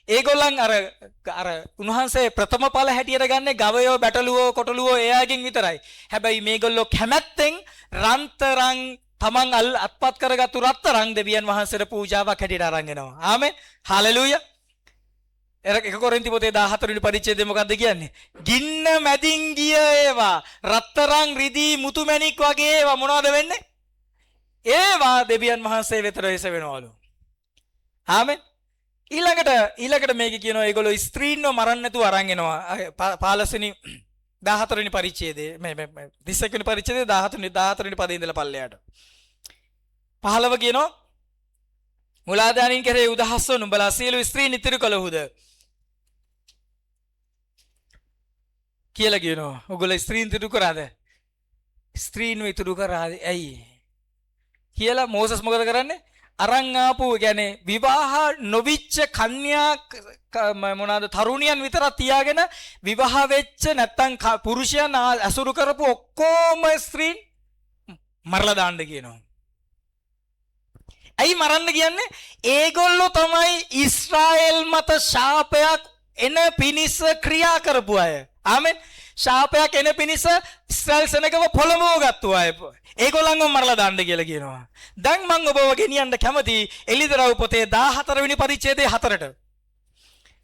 [SPEAKER 1] ඒගොල්ලන් අර උන්වහන්සේ ප්‍රථම ඵල හැටියට ගන්නේ ගවයෝ, බැටළුවෝ, කොටළුවෝ එයාගෙන් විතරයි. හැබැයි මේගොල්ලෝ කැමැත්තෙන් රන්තරන් තමන් අත්පත් කරගත්තු රත්තරන් දෙවියන් වහන්සේට පූජාවක් හැටියට අරන් එනවා. ආමෙන්. හාලෙලූයා. එක කොරින්ති පොතේ 14 වෙනි පරිච්ඡේදය මොකද්ද කියන්නේ? ගින්න මැදින් ගිය ඒවා රත්තරන්, රිදී, මුතු මැණික් වගේ ඒවා මොනවද වෙන්නේ? ඒවා දෙවියන් වහන්සේ වෙතට එසවෙනවලු. ආමෙන්. ඊළඟට මේක කියනවා ඒගොල්ලෝ ස්ත්‍රීන්ව මරන්න නැතුව අරන් එනවා. 15 වෙනි 14 වෙනි පරිච්ඡේදයේ මේ 21 වෙනි පරිච්ඡේදයේ 14 වෙනි පදේ ඉඳලා පල්ලෙයට. 15 කියනවා මුලාදානින් කෙරේ උදහස්ව නුඹලා සියලු ස්ත්‍රීන් ඉතිරි කළහුද කියලා කියනවා. ඔයගොල්ලෝ ස්ත්‍රීන් ඉතිරි කරාද? ස්ත්‍රීන්ව ඉතිරි කරාද? ඇයි? කියලා මෝසස් මොකද කරන්නේ? අරන් ආපු කියන්නේ විවාහ නොවිච්ච කන්‍යා මොනවාද තරුණියන් විතරක් තියාගෙන විවාහ වෙච්ච නැත්තම් පුරුෂයන් අසුරු කරපු ඔක්කොම ස්ත්‍රීන් මරලා දාන්න කියනවා. ඇයි මරන්න කියන්නේ? ඒගොල්ලෝ තමයි ඊශ්‍රායෙල් මත ශාපයක් එන පිනිස ක්‍රියා කරපු අය. ආමෙන්. ශාපයක් එන පිනිස ඉස්රායෙල් සෙනගව පොළඹව ගත්තු අය. ඒගොල්ලන්ව මරලා දාන්න කියලා කියනවා. දැන් මම ඔබව ගෙනියන්න කැමති එලිදරව් පොතේ 14 වෙනි පරිච්ඡේදයේ 4ට.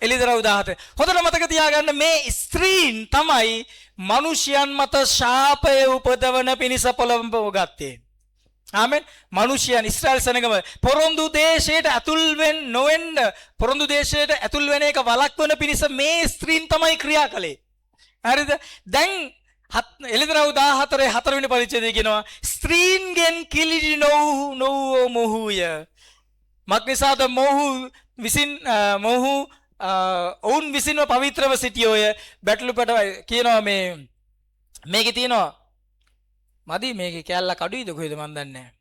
[SPEAKER 1] එලිදරව් 14. හොඳට මතක තියාගන්න මේ ස්ත්‍රීන් තමයි මිනිසයන් මත ශාපය උපදවන පිනිස පොළඹව ගත්තේ. ආමෙන්. මිනිසයන් ඉස්රායෙල් සෙනගව පොරොන්දු දේශයට ඇතුල් නොවෙන්න පොරොන්දු දේශයට ඇතුල් වෙන එක වළක්වන පිනිස මේ ස්ත්‍රීන් තමයි ක්‍රියා කළේ. හරිද? දැන් එලිදරව් 14 4 වෙනි පරිච්ඡේදයේ කියනවා ස්ත්‍රීන්ගෙන් කිලිටි නොවූ මොහුය. මක්නිසාද මොහු ඔවුන් විසින්ම පවිත්‍රව සිටියෝය. බැටළුපට කියනවා මේකේ තියෙනවා මදි මේකේ කැල්ලක් අඩුයිද කොහෙද මන් දන්නේ නැහැ.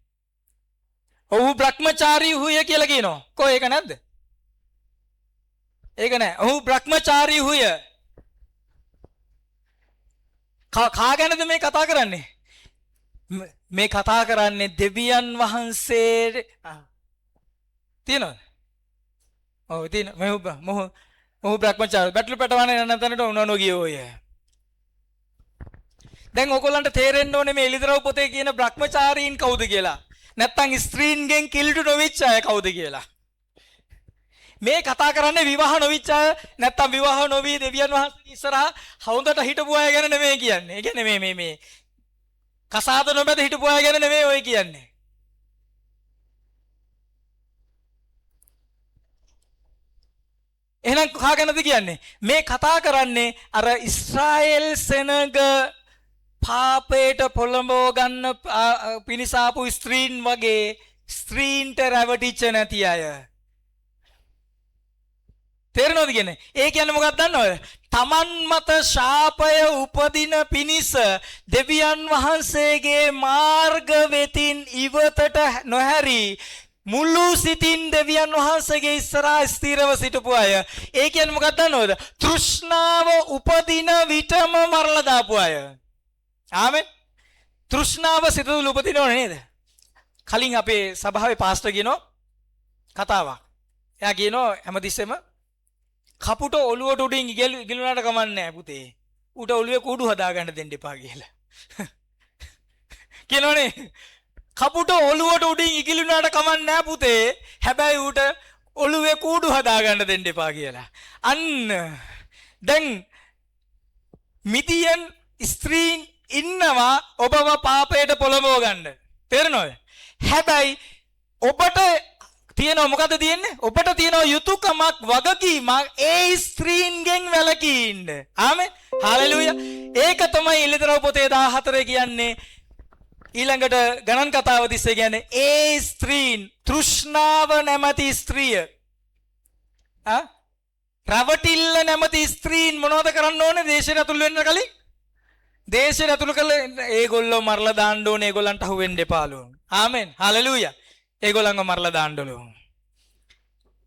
[SPEAKER 1] ඔහු බ්‍රහ්මචාරී හුය කියලා කියනවා. කොහේ ඒක නැද්ද? ඒක නෑ. ඔහු බ්‍රහ්මචාරී හුය. කා ගැනද මේ කතා කරන්නේ? මේ කතා කරන්නේ දෙවියන් වහන්සේ තියෙනවද? ඔව් තියෙනවා. මොහු බ්‍රහ්මචාරී බැටළු පැටවන්නේ නැතනට උනනෝ ගියෝය. දැන් ඔයගොල්ලන්ට තේරෙන්න ඕනේ මේ එලිදරව් පොතේ කියන බ්‍රහ්මචාරීන් කවුද කියලා. නැත්තම් ස්ත්‍රීන්ගෙන් කිලිටු නොවිච්ච අය කවුද කියලා. මේ කතා කරන්නේ විවාහ නොවිච්ච අය නැත්තම් විවාහ නොවි දෙවියන් වහන්සේ ඉස්සරහා හවුන්දට හිටපු අය ගැන නෙමෙයි කියන්නේ. ඒ කියන්නේ මේ කසාද නොමැද හිටපු අය ගැන නෙමෙයි ඔය කියන්නේ. එහෙනම් කා ගැනද කියන්නේ? මේ කතා කරන්නේ අර ඊශ්‍රායෙල් සෙනග පාපයට පොළඹව ගන්න පිනිසාපු ස්ත්‍රීන් වගේ ස්ත්‍රීන්ට රැවටිච්ච නැති අය. තේරෙනවද කියන්නේ? ඒ කියන්නේ මොකක්ද දන්නවද? තමන් මත ශාපය උපදින පිනිස දෙවියන් වහන්සේගේ මාර්ග වෙතින් ඉවතට නොහැරි මුළු සිතින් දෙවියන් වහන්සේගේ ඉස්සරහා ස්ථිරව සිටපු අය. ඒ කියන්නේ මොකක්ද දන්නවද? තෘෂ්ණාව උපදින විටම මරලා දාපු අය. ආමෙන්. තෘෂ්ණාව සිත තුළ උපදිනව නේද? කලින් අපේ සභාවේ පාස්ටර් කියනවා කතාවක්. එයා කියනවා හැමතිස්සෙම කපුට ඔළුවට උඩින් ඉගිලුණාට කමන්නේ නැහැ පුතේ. ඌට ඔළුවේ කුඩු හදා ගන්න දෙන්න එපා කියලා. කියනෝනේ. කපුට ඔළුවට උඩින් ඉකිලුනාට කමක් නෑ පුතේ. හැබැයි ඌට ඔළුවේ කූඩු හදාගන්න දෙන්න එපා කියලා. අන්න දැන් මිදියන් ස්ත්‍රීන් ඉන්නවා ඔබව පාපයට පොළඹව ගන්න. තේරෙනවද? හැබැයි ඔබට තියෙනවා මොකද තියෙන්නේ? ඔබට තියෙනවා යුතුයකමක් වගකීමක් ඒ ස්ත්‍රීන්ගෙන් වැළකී ඉන්න. ආමෙන්. හාලෙලූයා. ඒක තමයි ඉලිතරව පොතේ 14 කියන්නේ. ඊළඟට ගණන් කතාව තිස්සේ කියන්නේ ඒ ස්ත්‍රීන් තෘෂ්ණාව නැමැති ස්ත්‍රිය. රවටිල්ල නැමැති ස්ත්‍රීන් මොනවද කරන්න ඕනේ දේශයට ඇතුල් වෙන්න කලින්? දේශයට ඇතුල් කරලා ඒගොල්ලෝ මරලා දාන්න ඕනේ. ඒගොල්ලන්ට අහු වෙන්න එපාලු. ආමෙන්. හාලෙලූයා. ඒගොල්ලන්ව මරලා දාන්නලු.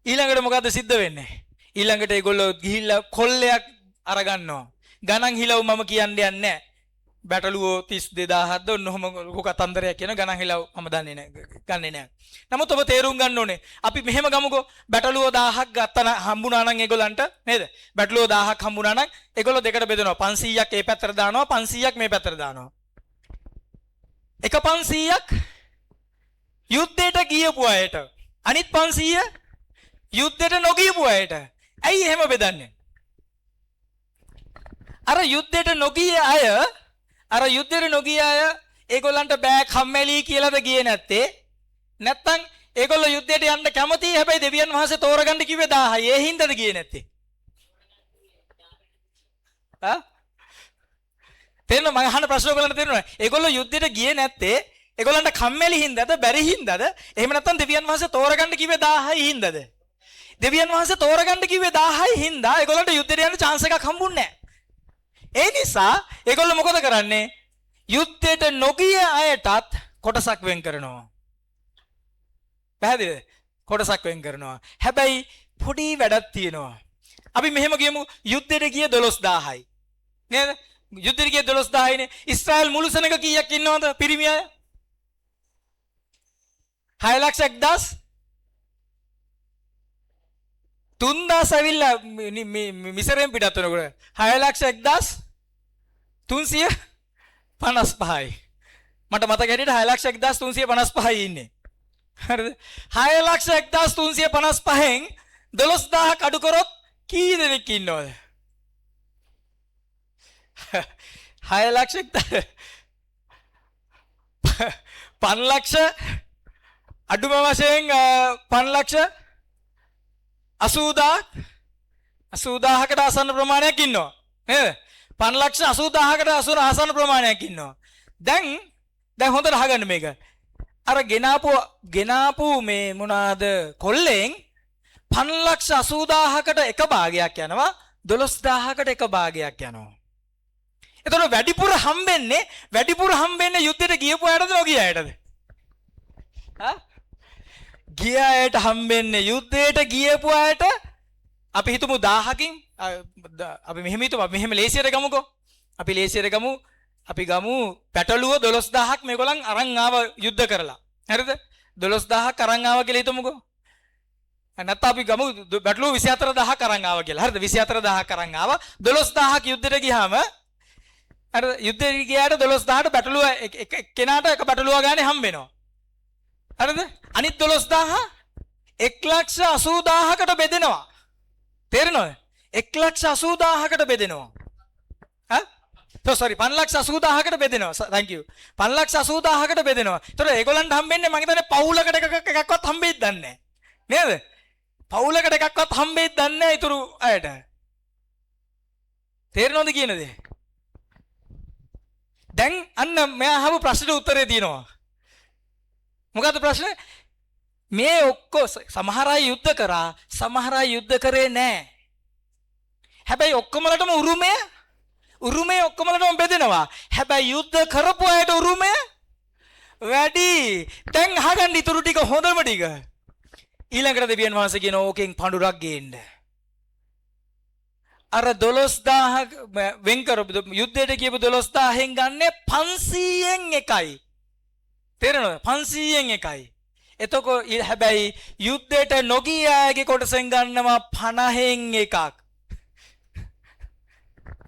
[SPEAKER 1] ඊළඟට මොකද්ද සිද්ධ වෙන්නේ? ඊළඟට ඒගොල්ලෝ ගිහිල්ලා කොල්ලයක් අරගන්නවා. ගණන් හිලව් මම කියන්නේ නැහැ. බැටළුවෝ 32000ක්ද ඔන්නෝම ලොකු කතන්දරයක් කියන ගණන් හිලව් මම දන්නේ නැහැ. ගන්නෙ නැහැ. නමුත් ඔබ තේරුම් ගන්න ඕනේ. අපි මෙහෙම ගමුකෝ. බැටළුවෝ 1000ක් ගත්තා හම්බුණා නම් ඒගොල්ලන්ට නේද? බැටළුවෝ 1000ක් හම්බුණා නම් ඒගොල්ලෝ දෙකට බෙදනවා. 500ක් ඒ පැත්තට දානවා 500ක් මේ පැත්තට දානවා. එක 500ක් යුද්ධයට ගියපු අයට අනිත් 500 යුද්ධයට නොගියපු අයට. ඇයි එහෙම බෙදන්නේ? අර යුද්ධයට නොගිය අය ඒගොල්ලන්ට බෑ කම්මැලි කියලාද ගියේ නැත්තේ? නැත්තම් ඒගොල්ලෝ යුද්ධයට යන්න කැමතියි හැබැයි දෙවියන් වහන්සේ තෝරගන්න කිව්වේ 1000යි. ඒ හින්දාද ගියේ නැත්තේ? තේරෙනවද? මම අහන ප්‍රශ්න ඔයගොල්ලන්ට තේරෙනවද? ඒගොල්ලෝ යුද්ධයට ගියේ නැත්තේ ඒගොල්ලන්ට කම්මැලි හින්දාද බැරි හින්දාද? එහෙම නැත්නම් දෙවියන් වහන්සේ තෝරගන්න කිව්වේ 1000යි හින්දාද? දෙවියන් වහන්සේ තෝරගන්න කිව්වේ 1000යි හින්දා ඒගොල්ලන්ට යුද්ධයට යන්න chance එකක් හම්බුන්නේ නැහැ. ඒ නිසා ඒගොල්ලෝ මොකද කරන්නේ? යුද්ධයට නොගිය අයටත් කොටසක් වෙන් කරනවා. පැහැදිලිද? කොටසක් වෙන් කරනවා. හැබැයි පොඩි වැඩක් තියෙනවා. අපි මෙහෙම කියමු යුද්ධයට ගිය 12000යි. නේද? යුද්ධයට ගිය 12000යිනේ. ඊශ්‍රායල් මුළු සෙනඟ කීයක් ඉන්නවද? පිරිමි අය? 6,01,000 3000 ඇවිල්ලා මිසරෙන් පිටත් වෙනකොට 6,01,355යි. මට මතක හැටියට 6,01,355යි ඉන්නේ. හරිද? 6,01,355න් 12000ක් අඩු කරොත් කී දෙනෙක් ඉන්නවද? 6,01,000 5 ලක්ෂ අඩුම වශයෙන් 5 ලක්ෂ 80,000කට ආසන්න ප්‍රමාණයක් ඉන්නවා. නේද? 5 ලක්ෂ 80,000කට ආසන්න ප්‍රමාණයක් ඉන්නවා. දැන් හොඳට අහගන්න මේක. අර ගෙනාපු මේ මොනවාද කොල්ලෙන් 5 ලක්ෂ 80,000කට එක භාගයක් යනවා 12,000කට එක භාගයක් යනවා. එතකොට වැඩිපුර හම්බෙන්නේ යුද්ධයට ගියපු අයටද නොගිය අයටද? ගිය අයට හම්බෙන්නේ යුද්ධයට ගියපු අයට. අපි හිතමු 1000කින් අපි මෙහෙම හිතමු. අපි මෙහෙම ලේසියට ගමුකෝ. අපි ගමු පැටළුව 12000ක් මේගොල්ලන් අරන් ආව යුද්ධ කරලා. හරිද? 12000ක් අරන් ආව කියලා හිතමුකෝ. නැත්නම් අපි ගමු පැටළුව 24000ක් අරන් ආව කියලා. හරිද? 24000ක් අරන් ආව 12000ක් යුද්ධයට ගියාම අර යුද්ධයට ගියාට 12000ට පැටළුව කෙනාට එක පැටළුව ගානේ හම්බ වෙනවා. හරිද? අනිත් 12000 1,80,000කට බෙදෙනවා. තේරෙනවද? 1,80,000කට බෙදෙනවා. sorry 5,80,000කට බෙදෙනවා. thank you. 5,80,000කට බෙදෙනවා. ඒතර ඒගොල්ලන්ට හම්බෙන්නේ මම හිතන්නේ පවුලකට එකක්වත් හම්බෙයිද දන්නේ නැහැ. නේද? පවුලකට එකක්වත් හම්බෙයිද දන්නේ නැහැ ඊතුරු අයට. තේරෙනවද කියන දේ? දැන් අන්න මෙයා අහපු ප්‍රශ්නෙට උත්තරේ තියෙනවා. මොකද්ද ප්‍රශ්නේ? මේ ඔක්කො සමහර අය යුද්ධ කරා, සමහර අය යුද්ධ කරේ නැහැ. හැබැයි ඔක්කොමලටම උරුමය ඔක්කොමලටම බෙදෙනවා. හැබැයි යුද්ධ කරපු අයට උරුමය වැඩි. දැන් අහගන්න ඊටු ටික හොඳම ටික. ඊළඟට දෙවියන් වහන්සේ කියන ඕකෙන් පඳුරක් ගේන්න. අර 12000 වෙන් කරපු යුද්ධයට කියපු 12000න් ගන්න 500න් එකයි. තේරෙනවද? 500න් එකයි. එතකොට හැබැයි යුද්ධයට නොගිය අයගේ කොටසෙන් ගන්නවා 50න් එකක්.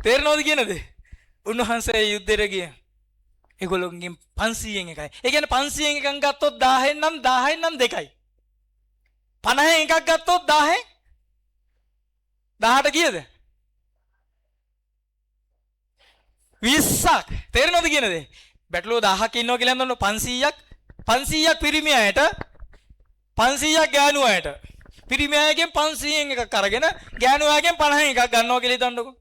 [SPEAKER 1] තේරෙනවද කියනද? උන්වහන්සේ යුද්ධයට ගිය. ඒගොල්ලෝගෙන් 500න් එකයි. ඒ කියන්නේ 500න් එකක් ගත්තොත් 1000න් නම් 1000න් නම් දෙකයි. 50න් එකක් ගත්තොත් 1000න් 18 කීයද? 20ක්. තේරෙනවද කියන දේ? බැටළුව 1000ක් ඉන්නවා කියලා හිතන්න 500ක් පිරිමි අයට 500ක් ගෑනු අයට. පිරිමි අයගෙන් 500න් එකක් අරගෙන ගෑනු අයගෙන් 50න් එකක් ගන්නවා කියලා හිතන්නකෝ.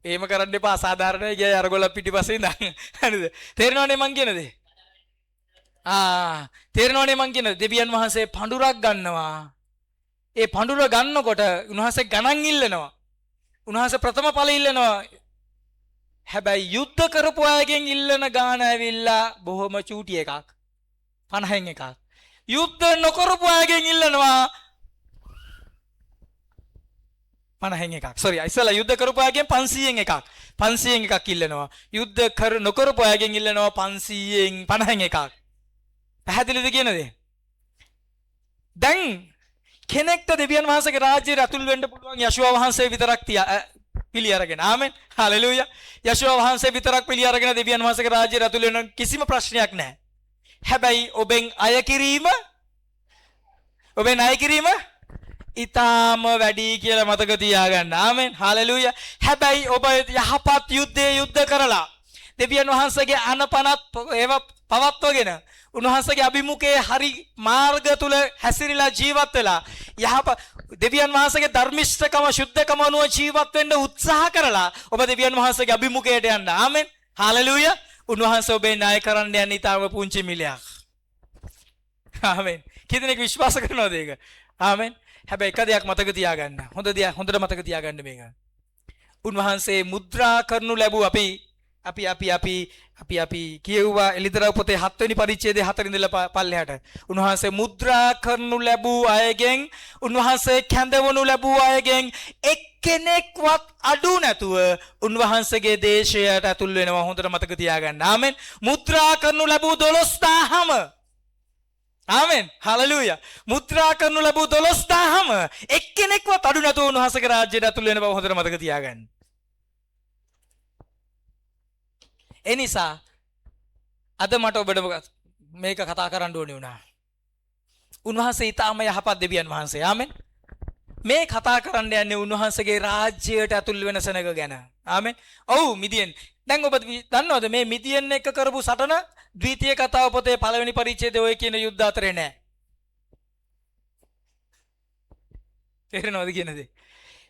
[SPEAKER 1] එහෙම කරන්න එපා අසාධාරණයි ගියා අරගොල්ල පිටිපස්සේ ඉඳන්. හරිද? තේරෙනවනේ මං කියන දේ? තේරෙනවනේ මං කියන දෙවියන් වහන්සේ පඳුරක් ගන්නවා. ඒ පඳුර ගන්නකොට උන්වහන්සේ ගණන් ඉල්ලනවා. උන්වහන්සේ ප්‍රථම ඵල ඉල්ලනවා. හැබැයි යුද්ධ කරපු අයගෙන් ඉල්ලන ගාන ඇවිල්ලා බොහොම චූටි එකක්. 50න් එකක්. යුද්ධ නොකරපු අයගෙන් ඉල්ලනවා 50න් එකක්. sorry ඉස්සලා යුද්ධ කරපු අයගෙන් 500න් එකක්. 500න් එකක් ඉල්ලනවා. යුද්ධ නොකරපු අයගෙන් ඉල්ලනවා 500න් 50න් එකක්. පැහැදිලිද කියන දේ? දැන් කෙනෙක්ට දෙවියන් වහන්සේගේ රාජ්‍යයට ඇතුල් වෙන්න පුළුවන් යශුවා වහන්සේ විතරක් පිළි අරගෙන. ආමෙන්. හලෙලූයා. යශුවා වහන්සේ විතරක් පිළි අරගෙන දෙවියන් වහන්සේගේ රාජ්‍යයට ඇතුල් වෙන්න කිසිම ප්‍රශ්නයක් නැහැ. හැබැයි ඔබෙන් අය කිරීම ඊටාම වැඩි කියලා මතක තියාගන්න. ආමෙන්. හලෙලූයා. හැබැයි ඔබ යහපත් යුද්ධ කරලා දෙවියන් වහන්සේගේ අනපනත් ඒව පවත්වගෙන උන්වහන්සේගේ අභිමුඛයේ හරි මාර්ග තුල හැසිරීලා ජීවත් වෙලා දෙවියන් වහන්සේගේ ධර්මිෂ්ඨකම ශුද්ධකම අනුව ජීවත් වෙන්න උත්සාහ කරලා ඔබ දෙවියන් වහන්සේගේ අභිමුඛයට යන්න. ආමෙන්. හලෙලූයා. උන්වහන්සේ ඔබේ ණය කරන්න යන ඊටම පුංචි මිලයක්. ආමෙන්. කීදෙනෙක් විශ්වාස කරනවද ඒක? ආමෙන්. හැබැයි එක දෙයක් මතක තියාගන්න. හොඳට මතක තියාගන්න මේක. උන්වහන්සේ මුද්‍රා කරනු ලැබුව අපි කියුවා එලිදරව් පොතේ 7 වෙනි පරිච්ඡේදයේ 4 ඉඳලා පල්ලෙහාට. උන්වහන්සේ මුද්‍රා කරනු ලැබූ අයගෙන් උන්වහන්සේ කැඳවනු ලැබූ අයගෙන් එක්කෙනෙක්වත් අඩු නැතුව උන්වහන්සේගේ දේශයට ඇතුල් වෙනවා. හොඳට මතක තියාගන්න. ආමෙන්. මුද්‍රා කරනු ලැබූ 12000ම ආමෙන්. හලෙලූයා. මුද්‍රා කරනු ලැබූ 12000ම එක්කෙනෙක්වත් අඩු නැතුව උන්වහන්සේගේ රාජ්‍යයට ඇතුල් වෙන බව හොඳට මතක තියාගන්න. එනිසා අද මට ඔබට මේක කතා කරන්න ඕනේ වුණා. උන්වහන්සේ ඊටාම යහපත් දෙවියන් වහන්සේ. ආමෙන්. මේ කතා කරන්න යන්නේ උන්වහන්සේගේ රාජ්‍යයට ඇතුල් වෙන සෙනග ගැන. ආමෙන්. ඔව් මිදියන්. දැන් ඔබ දන්නවද මේ මිදියන් එක්ක කරපු සටන ද්විතීය කතාව පොතේ පළවෙනි පරිච්ඡේදයේ ඔය කියන යුද්ධ අතරේ නෑ. තේරෙනවද කියන දේ?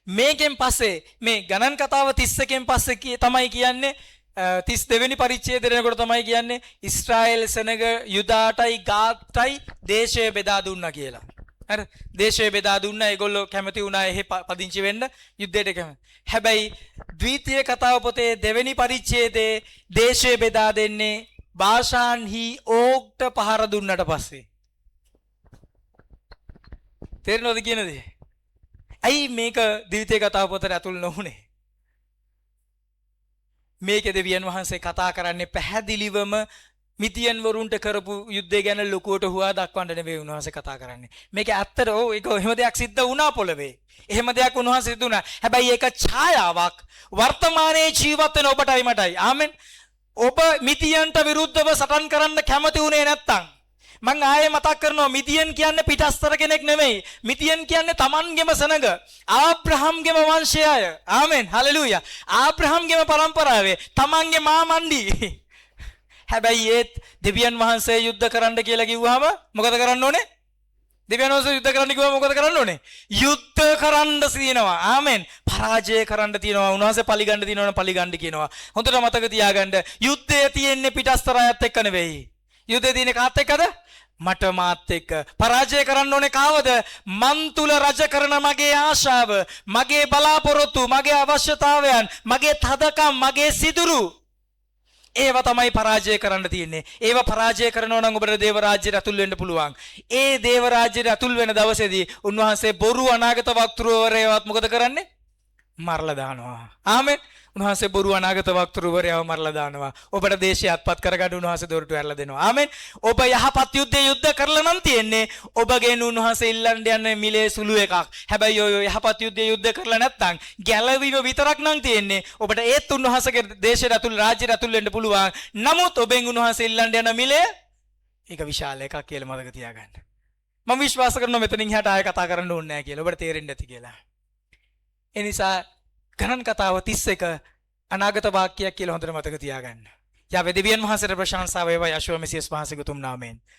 [SPEAKER 1] මේකෙන් පස්සේ මේ ගණන් කතාව 31කින් පස්සේ තමයි කියන්නේ 32 වෙනි පරිච්ඡේදය දෙනකොට තමයි කියන්නේ ඊශ්‍රායෙල් සෙනග යුදාටයි ගාත්ටයි දේශය බෙදා දුන්නා කියලා. හරි. දේශය බෙදා දුන්නා. ඒගොල්ලෝ කැමති වුණා එහෙ පදිංචි වෙන්න යුද්ධයට කැමති. හැබැයි ද්විතීය කතාව පොතේ 2 වෙනි පරිච්ඡේදයේ දේශය බෙදා දෙන්නේ බාෂාන්හි ඕග්ට පහර දුන්නට පස්සේ. තේරෙනවද කියන දේ? ඇයි මේක ද්විතීය කතාව පොතට ඇතුල් නොවුනේ? මේක දෙවියන් වහන්සේ කතා කරන්නේ පැහැදිලිවම මිදියන් වරුන්ට කරපු යුද්ධය ගැන ලොකුවට හුවා දක්වන්න නෙවෙයි උන්වහන්සේ කතා කරන්නේ. මේක ඇත්තට ඒක එහෙම දෙයක් සිද්ධ වුණා පොළවේ. එහෙම දෙයක් උන්වහන්සේ සිද්ධ වුණා. හැබැයි ඒක ඡායාවක් වර්තමානයේ ජීවත් වෙන ඔබටයි මටයි. ආමෙන්. ඔබ මිදියන්ට විරුද්ධව සටන් කරන්න කැමති උනේ නැත්තම් මං ආයේ මතක් කරනවා මිදියන් කියන්නේ පිටස්තර කෙනෙක් නෙමෙයි. මිදියන් කියන්නේ Tamanගෙම සනග. ආබ්‍රහම්ගෙම වංශය අය. ආමෙන්. හලෙලූයා. ආබ්‍රහම්ගෙම පරම්පරාවේ Tamanගේ මාමණ්ඩි. හැබැයි ඒත් දෙවියන් වහන්සේ යුද්ධ කරන්න කියලා කිව්වහම මොකද කරන්න ඕනේ? දෙවියන් වහන්සේ යුද්ධ කරන්න කිව්වම මොකද කරන්න ඕනේ? යුද්ධ කරන්න තියෙනවා. ආමෙන්. පරාජය කරන්න තියෙනවා. උන්වහන්සේ පලිගන්න තියෙනවනේ පලිගන්න කියනවා. හොඳට මතක තියාගන්න. යුද්ධය තියෙන්නේ පිටස්තර අයත් එක්ක නෙවෙයි. යුද්ධය තියෙන්නේ කාත් එක්කද? මට මාත් එක්ක. පරාජය කරන්න ඕනේ කාවද? මන් තුල රජ කරන මගේ ආශාව, මගේ බලාපොරොත්තු, මගේ අවශ්‍යතාවයන්, මගේ තදකම්, මගේ සිදුරු. ඒව තමයි පරාජය කරන්න තියෙන්නේ. ඒව පරාජය කරනවා නම් ඔබට දේව රාජ්‍යයට ඇතුල් වෙන්න පුළුවන්. ඒ දේව රාජ්‍යයට ඇතුල් වෙන දවසේදී උන්වහන්සේ බොරු අනාගත වක්තෘවරයවත් මොකද කරන්නේ? මරලා දානවා. ආමෙන්. උන්වහන්සේ බොරු අනාගත වක්තෘවරයව මරලා දානවා. ඔබට දේශය අත්පත් කරගන්න උන්වහන්සේ දොරටු ඇරලා දෙනවා. ආමෙන්. ඔබ යහපත් යුද්ධය යුද්ධ කරලා නම් තියෙන්නේ. ඔබගෙන් උන්වහන්සේ ඉල්ලන්න යන්නේ මිලේ සුළු එකක්. හැබැයි ඔය යහපත් යුද්ධය යුද්ධ කරලා නැත්නම් ගැලවීම විතරක් නම් තියෙන්නේ. ඔබට ඒත් උන්වහන්සේගේ දේශයට ඇතුල් රාජ්‍යයට ඇතුල් වෙන්න පුළුවන්. නමුත් ඔබෙන් උන්වහන්සේ ඉල්ලන්න යන මිලේ ඒක විශාල එකක් කියලා මතක තියාගන්න. මම විශ්වාස කරනවා මෙතනින් එහාට ආයෙ කතා කරන්න ඕනේ නැහැ කියලා. ඔබට තේරෙන්නේ නැති කියලා. ඒ නිසා ගණන් කතාව 31 අනාගත වාක්‍යයක් කියලා හොඳට මතක තියාගන්න. යාවේ දෙවියන් වහන්සේට ප්‍රශංසාව වේවා යශෝව මෙසියස් වහන්සේගේ උතුම් නාමයෙන්.